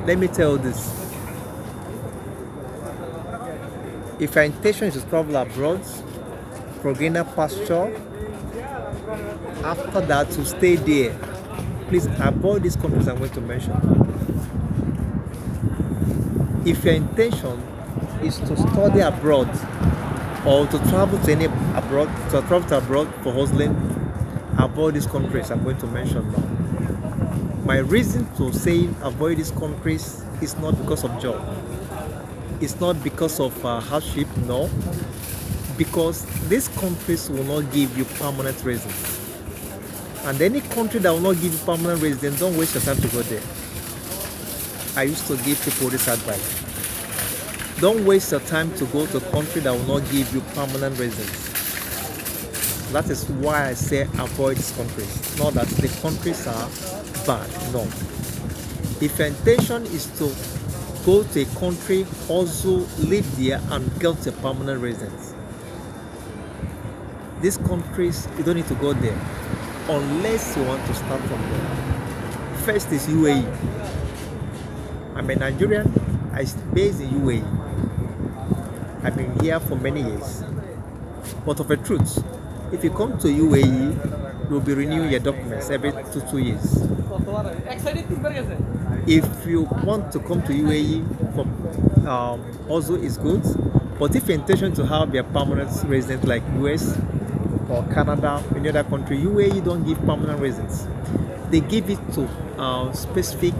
let me tell you this. If your intention is to travel abroad for greener pasture, after that to stay there, please avoid these countries I'm going to mention. If your intention is to study abroad or to travel to any abroad, to travel to abroad for hustling, avoid these countries I'm going to mention now. My reason to say avoid these countries is not because of job. It's not because of hardship, no. Because these countries will not give you permanent residence. And any country that will not give you permanent residence, don't waste your time to go there. I used to give people this advice. Don't waste your time to go to a country that will not give you permanent residence. That is why I say avoid these countries. Not that the countries are bad, no. If your intention is to go to a country, also live there and get a permanent residence, these countries, you don't need to go there unless you want to start from there. First is UAE. I'm a Nigerian. I based in UAE. I've been here for many years. But of a truth, if you come to UAE, you'll be renewing your documents every 2 years. If you want to come to UAE, also is good. But if your intention to have your permanent residence like US or Canada, any other country, UAE don't give permanent residence. They give it to specific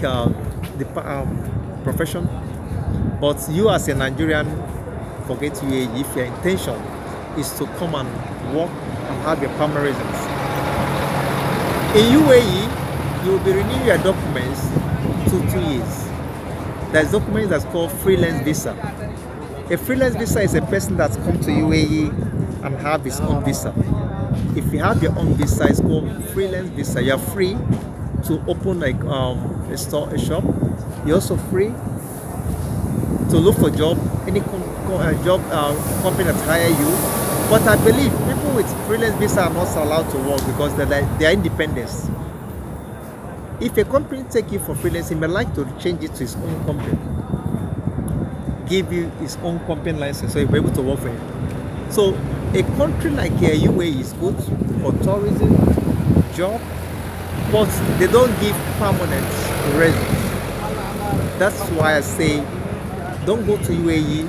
profession. But you as a Nigerian, forget UAE if your intention is to come and work and have your permanent residence. In UAE, you will be renewing your documents to 2 years. There's documents that's called freelance visa. A freelance visa is a person that's come to UAE and have his own visa. If you have your own visa, it's called freelance visa. You're free to open like a store, a shop. You're also free to look for job, any job company that hire you. But I believe people with freelance visa are not allowed to work because they are independent. If a company take you for freelance, he may like to change it to his own company, give you his own company license, so you'll be able to work for him. So a country like UAE is good for tourism, job, but they don't give permanent residence. That's why I say don't go to UAE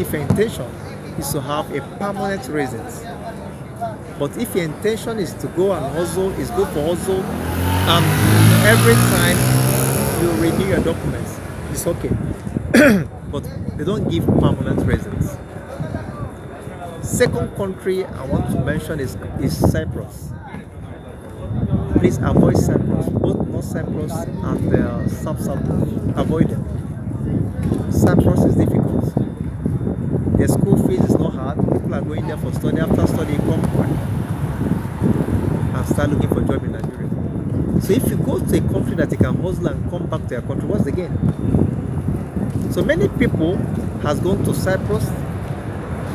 if your intention is to have a permanent residence. But if your intention is to go and hustle, it's good for hustle, and every time you renew your documents, it's okay. But they don't give permanent residence. Second country I want to mention is Cyprus. Please avoid Cyprus, both North Cyprus and South Cyprus. Avoid them. Cyprus is difficult. The school fees is not hard. People are going there for study. After study, come back and start looking for a job in Nigeria. So if you go to a country that you can hustle and come back to your country, what's the gain? So many people has gone to Cyprus.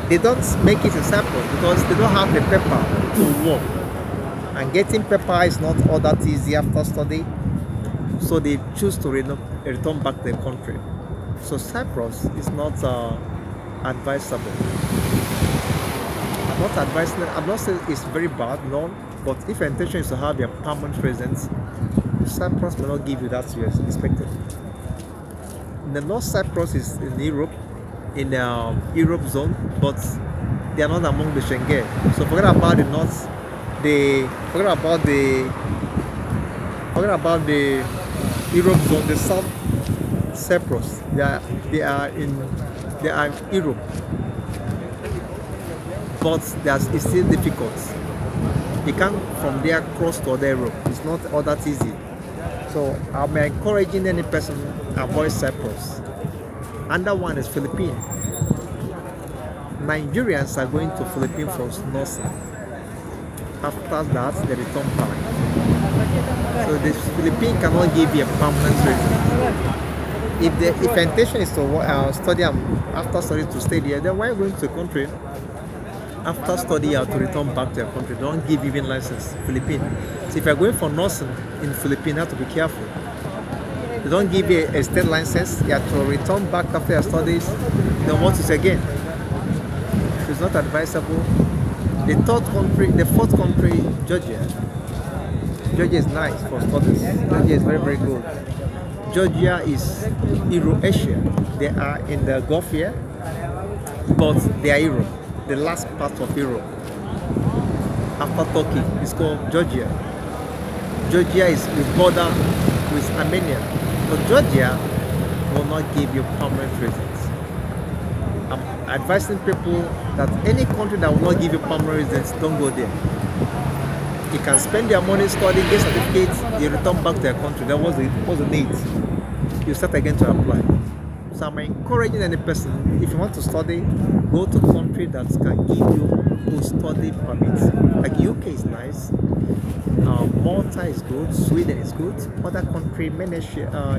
They don't make it in Cyprus because they don't have the paper to work. And getting paper is not all that easy after study. So they choose to return back to the country. So Cyprus is not advisable. I'm not saying it's very bad, no. But if your intention is to have your permanent residence, Cyprus may not give you that you expected. The North Cyprus is in Europe, in the Europe zone, but they are not among the Schengen. So forget about the North. Forget about the Europe zone, the South Cyprus. They are in Europe, but it's still difficult. You can't from there cross to other Europe. It's not all that easy. So I'm encouraging any person avoid Cyprus. Another one is Philippines. Nigerians are going to Philippines for nursing. After that, they return back. So the Philippines cannot give you a permanent residence. If your intention is to study after study to stay there, then why are you going to a country after study you have to return back to your country? They don't give even license. Philippines. So if you're going for nursing in Philippines, you have to be careful. They don't give you a state license. You have to return back after your studies. Then what is again? So it's not advisable. The fourth country, Georgia. Georgia is nice for studies. Georgia is very, very good. Georgia is Euro-Asia. They are in the Gulf here, but they are Europe, the last part of Europe. After Turkey, it's called Georgia. Georgia is with border with Armenia, but Georgia will not give you permanent residence. I'm advising people that any country that will not give you permanent residence, don't go there. You can spend your money studying, get certificates, you return back to your country. That was the need. You start again to apply. So I'm encouraging any person, if you want to study, go to a country that can give you a study permit. Like UK is nice, Malta is good, Sweden is good, other country, many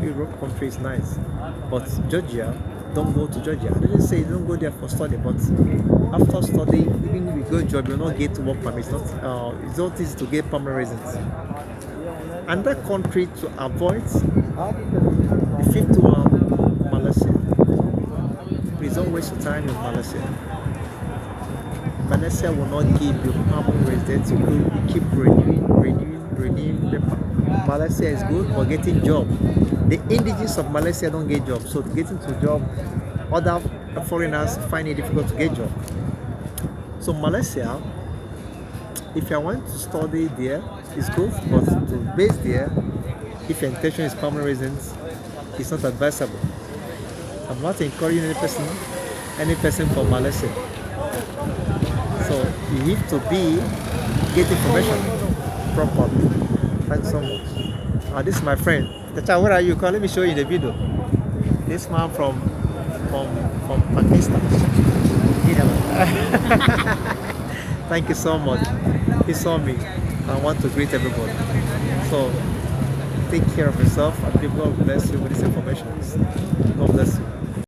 Europe country is nice. But Georgia, don't go to Georgia. I didn't say don't go there for study, but after study, even if you go job, you'll not get work permit. It's not easy to get permanent residence. Another country to avoid, the fifth one, Malaysia. Please don't waste your time in Malaysia. Malaysia will not give you permanent residence. You keep renewing paper. Malaysia is good for getting job. The indigenous of Malaysia don't get job, so getting to job, other foreigners find it difficult to get job. So Malaysia, if you want to study there, it's good, but to base there, if your intention is permanent residence, it's not advisable. I'm not encouraging any person from Malaysia. So you need to get information properly. Thanks so much. This is my friend. Chacha, where are you? Let me show you the video. This man from Pakistan. Thank you so much. He saw me. I want to greet everybody. So take care of yourself and people God bless you with this information. God bless you.